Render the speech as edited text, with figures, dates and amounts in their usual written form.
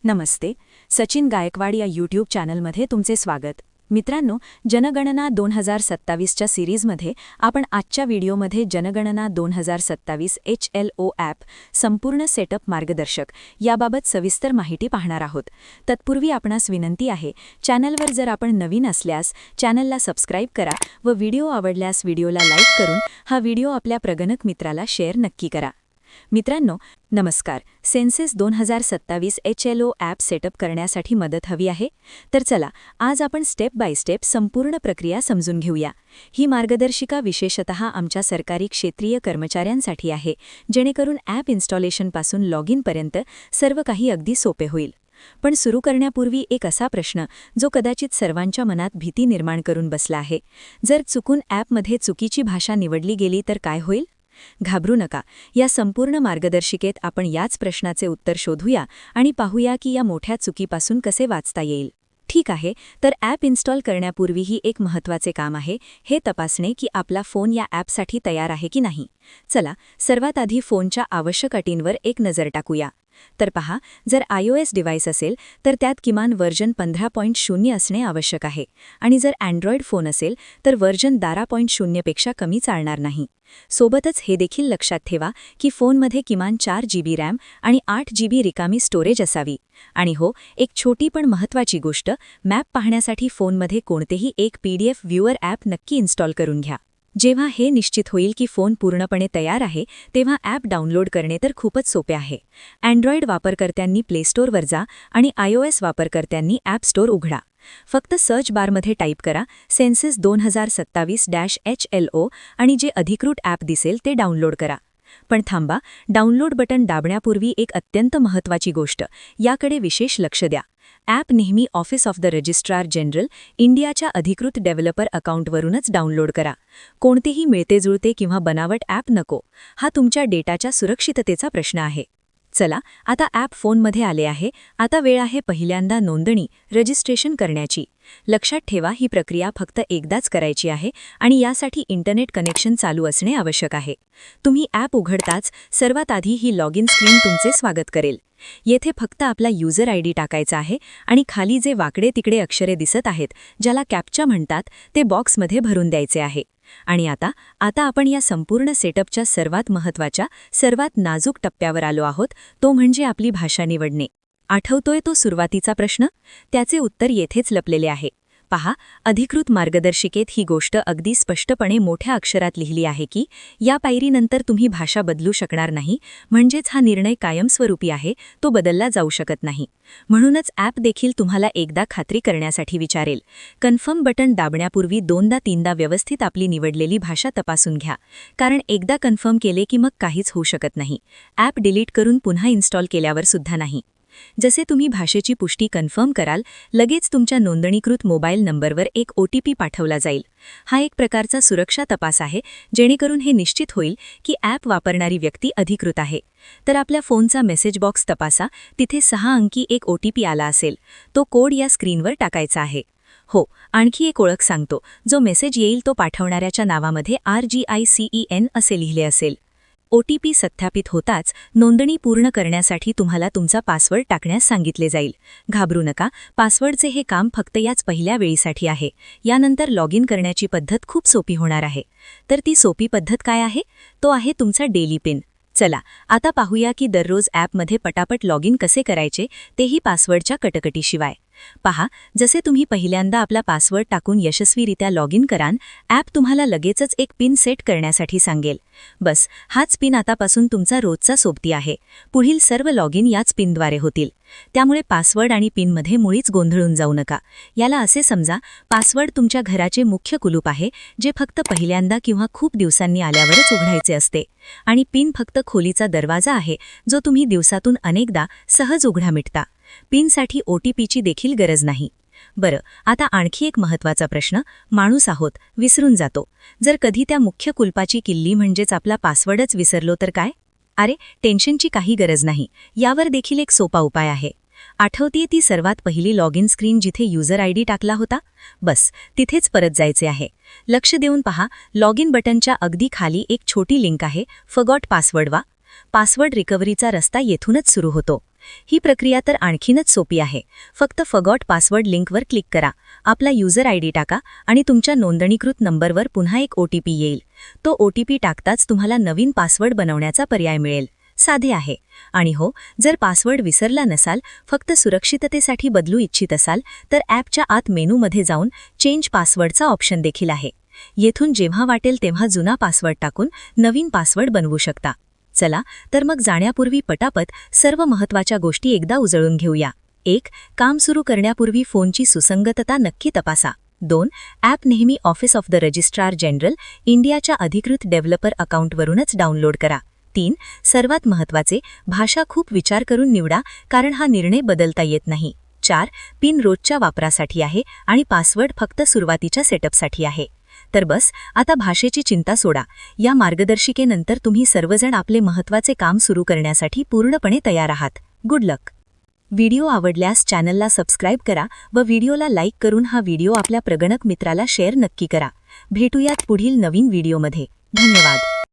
नमस्ते. सचिन गायकवाड या यूट्यूब चॅनलमध्ये तुमचे स्वागत. मित्रांनो, जनगणना 2027च्या सिरीजमध्ये आपण आजच्या व्हिडिओमध्ये जनगणना 2027 HLO ॲप संपूर्ण सेटअप मार्गदर्शक याबाबत सविस्तर माहिती पाहणार आहोत. तत्पूर्वी आपणास विनंती आहे, चॅनलवर जर आपण नवीन असल्यास चॅनलला सबस्क्राईब करा व व्हिडिओ आवडल्यास व्हिडिओला लाईक करून हा व्हिडिओ आपल्या प्रगणक मित्राला शेअर नक्की करा. मित्रांनो, नमस्कार. सेन्सेस 2027 HLO ॲप सेटअप करण्यासाठी मदत हवी आहे? तर चला, आज आपण स्टेप बाय स्टेप संपूर्ण प्रक्रिया समजून घेऊया. ही मार्गदर्शिका विशेषतः आमच्या सरकारी क्षेत्रीय कर्मचाऱ्यांसाठी आहे, जेणेकरून ॲप इन्स्टॉलेशनपासून लॉग इनपर्यंत सर्व काही अगदी सोपे होईल. पण सुरू करण्यापूर्वी एक असा प्रश्न जो कदाचित सर्वांच्या मनात भीती निर्माण करून बसला आहे. जर चुकून ॲपमध्ये चुकीची भाषा निवडली गेली तर काय होईल? घाबरू नका. या संपूर्ण मार्गदर्शिकेत आपण याच प्रश्नाचे उत्तर शोधूया आणि पाहूया की या मोठ्या चुकीपासून कसे वाचता येईल. ठीक आहे, तर ॲप इन्स्टॉल करण्यापूर्वीही एक महत्त्वाचे काम आहे, हे तपासणे की आपला फोन या ॲपसाठी तयार आहे की नाही. चला, सर्वात आधी फोनच्या आवश्यक अटींवर एक नजर टाकूया. तर पहा, जर iOS डिव्हाइस असेल तर त्यात किमान व्हर्जन 15.0 असणे आवश्यक आहे आणि जर अँड्रॉइड फोन असेल तर व्हर्जन 12.0 पेक्षा कमी चालणार नाही. सोबतच हे देखील लक्षात ठेवा की फोनमध्ये किमान 4 GB रॅम आणि 8 GB रिकामी स्टोरेज असावी. आणि हो, एक छोटी पण महत्त्वाची गोष्ट, मॅप पाहण्यासाठी फोनमध्ये कोणतेही एक PDF व्ह्यूअर ॲप नक्की इन्स्टॉल करून घ्या. जेव्हा हे निश्चित होईल की फोन पूर्णपणे तयार आहे, तेव्हा ॲप डाउनलोड करणे तर खूपच सोपे आहे. अँड्रॉइड वापरकर्त्यांनी प्ले स्टोअरवर जा आणि iOS वापरकर्त्यांनी ॲप स्टोअर उघडा. फक्त सर्च बारमध्ये टाईप करा सेन्सेस 2027-HLO आणि जे अधिकृत ॲप दिसेल ते डाउनलोड करा. पण थांबा, डाउनलोड बटन दाबण्यापूर्वी एक अत्यंत महत्त्वाची गोष्ट, याकडे विशेष लक्ष द्या. ॲप नेहमी office of the registrar general इंडियाच्या अधिकृत डेव्हलपर अकाउंटवरूनच डाउनलोड करा. कोणतेही मिळतेजुळते किंवा बनावट ॲप नको. हा तुमच्या डेटाच्या सुरक्षिततेचा प्रश्न आहे. चला, आता ॲप फोनमध्ये आले आहे. आता वेळ आहे पहिल्यांदा नोंदणी, रजिस्ट्रेशन करण्याची. लक्षात ठेवा, ही प्रक्रिया फक्त एकदाच करायची आहे आणि यासाठी इंटरनेट कनेक्शन चालू असणे आवश्यक आहे. तुम्ही ॲप उघडताच सर्वात आधी ही लॉग इन स्क्रीन तुमचे स्वागत करेल. येथे फक्त आपला यूजर ID टाकायचा आहे आणि खाली जे वाकडे तिकडे अक्षरे दिसत आहेत, ज्याला कॅप्चा म्हणतात, ते बॉक्समध्ये भरून द्यायचे आहे. आणि आता आपण या संपूर्ण सेटअपच्या सर्वात महत्त्वाच्या, सर्वात नाजूक टप्प्यावर आलो आहोत, तो म्हणजे आपली भाषा निवडणे. आठवतोय तो सुरुवातीचा प्रश्न? त्याचे उत्तर येथेच लपलेले आहे. पहा, अधिकृत मार्गदर्शिकेत ही गोष्ट अगदी स्पष्टपणे मोठ्या अक्षरात लिहिली आहे की या पायरीनंतर तुम्ही भाषा बदलू शकणार नाही, म्हणजेच हा निर्णय कायमस्वरूपी आहे, तो बदलला जाऊ शकत नाही. म्हणूनच ॲप देखील तुम्हाला एकदा खात्री करण्यासाठी विचारेल. कन्फर्म बटन दाबण्यापूर्वी 2दा-3दा व्यवस्थित आपली निवडलेली भाषा तपासून घ्या, कारण एकदा कन्फर्म केले की मग काहीच होऊ शकत नाही. ॲप डिलीट करून पुन्हा इन्स्टॉल केल्यावर सुद्धा नाही. जसे तुम्ही भाषेची पुष्टी कन्फर्म कराल, लगेच तुमच्या नोंदणीकृत मोबाईल नंबरवर एक OTP पाठवला जाईल. हा एक प्रकारचा सुरक्षा तपास आहे, जेणेकरून हे निश्चित होईल की ॲप वापरणारी व्यक्ती अधिकृत आहे. तर आपल्या फोनचा मेसेज बॉक्स तपासा, तिथे 6 अंकी एक OTP आला असेल. तो कोड या स्क्रीनवर टाकायचा आहे. हो, आणखी एक ओळख सांगतो. जो मेसेज येईल तो पाठवणाऱ्याच्या नावामध्ये RGICEN असे लिहिले असेल. OTP सत्यापित होताच नोंदणी पूर्ण करण्यासाठी तुम्हाला तुमचा पासवर्ड टाकण्यास सांगितले जाईल. घाबरू नका, पासवर्डचे हे काम फक्त याच पहिल्या वेळीसाठी आहे. यानंतर लॉग इन करण्याची पद्धत खूप सोपी होणार आहे. तर ती सोपी पद्धत काय आहे? तो आहे तुमचा डेली पिन. चला, आता पाहूया की दररोज ॲपमध्ये पटापट लॉग इन कसे करायचे, तेही पासवर्डच्या कटकटीशिवाय. पहा, जसे तुम्ही पहिल्यांदा आपला पासवर्ड टाकून यशस्वीरित्या लॉग इन कराल, ॲप तुम्हाला लगेचच एक पिन सेट करण्यासाठी सांगेल. बस, हाच पिन आतापासून तुमचा रोजचा सोबती आहे. पुढील सर्व लॉग इन याच पिनद्वारे होतील. त्यामुळे पासवर्ड आणि पिनमध्ये मुळीच गोंधळून जाऊ नका. याला असे समजा, पासवर्ड तुमच्या घराचे मुख्य कुलूप आहे, जे फक्त पहिल्यांदा किंवा खूप दिवसांनी आल्यावरच उघडायचे असते. आणि पिन फक्त खोलीचा दरवाजा आहे, जो तुम्ही दिवसातून अनेकदा सहज उघडा मिटता. पिनसाठी OTPची देखील गरज नाही. बरं, आता आणखी एक महत्त्वाचा प्रश्न. माणूस आहोत, विसरून जातो. जर कधी त्या मुख्य कुलपाची किल्ली म्हणजेच आपला पासवर्डच विसरलो तर काय? अरे, टेन्शनची काही गरज नाही. यावर देखील एक सोपा उपाय आहे. आठवतीये ती सर्वात पहिली लॉग इन स्क्रीन जिथे यूजर ID टाकला होता? बस, तिथेच परत जायचे आहे. लक्ष देऊन पहा, लॉग इन बटनच्या अगदी खाली एक छोटी लिंक आहे, फॉरगॉट पासवर्ड वा. पासवर्ड रिकव्हरीचा रस्ता येथूनच सुरू होतो. ही प्रक्रिया तर आणखीनच सोपी आहे. फक्त फॉरगॉट पासवर्ड लिंकवर क्लिक करा, आपला युजर आयडी टाका आणि तुमच्या नोंदणीकृत नंबरवर पुन्हा एक OTP येईल. तो OTP टाकताच तुम्हाला नवीन पासवर्ड बनवण्याचा पर्याय मिळेल. साधे आहे. आणि हो, जर पासवर्ड विसरला नसाल, फक्त सुरक्षिततेसाठी बदलू इच्छित असाल, तर ॲपच्या आत मेनूमध्ये जाऊन चेंज पासवर्डचा ऑप्शन देखील आहे. येथून जेव्हा वाटेल तेव्हा जुना पासवर्ड टाकून नवीन पासवर्ड बनवू शकता. चला तर मग जाण्यापूर्वी पटापट सर्व महत्त्वाच्या गोष्टी एकदा उजळून घेऊया. 1. काम सुरू करण्यापूर्वी फोनची सुसंगतता नक्की तपासा. 2. ॲप नेहमी office of the registrar general इंडियाच्या अधिकृत डेव्हलपर अकाउंटवरूनच डाउनलोड करा. 3. सर्वात महत्त्वाचे, भाषा खूप विचार करून निवडा, कारण हा निर्णय बदलता येत नाही. 4. पिन रोजच्या वापरासाठी आहे आणि पासवर्ड फक्त सुरुवातीच्या सेटअपसाठी आहे. तर बस, आता भाषेची चिंता सोडा. या मार्गदर्शिकेनंतर तुम्ही सर्वजण आपले महत्त्वाचे काम सुरू करण्यासाठी पूर्णपणे तयार आहात. गुड लक. व्हिडिओ आवडल्यास चॅनलला सबस्क्राईब करा व व्हिडिओला लाईक करून हा व्हिडिओ आपल्या प्रगणक मित्राला शेअर नक्की करा. भेटूयात पुढील नवीन व्हिडिओमध्ये. धन्यवाद.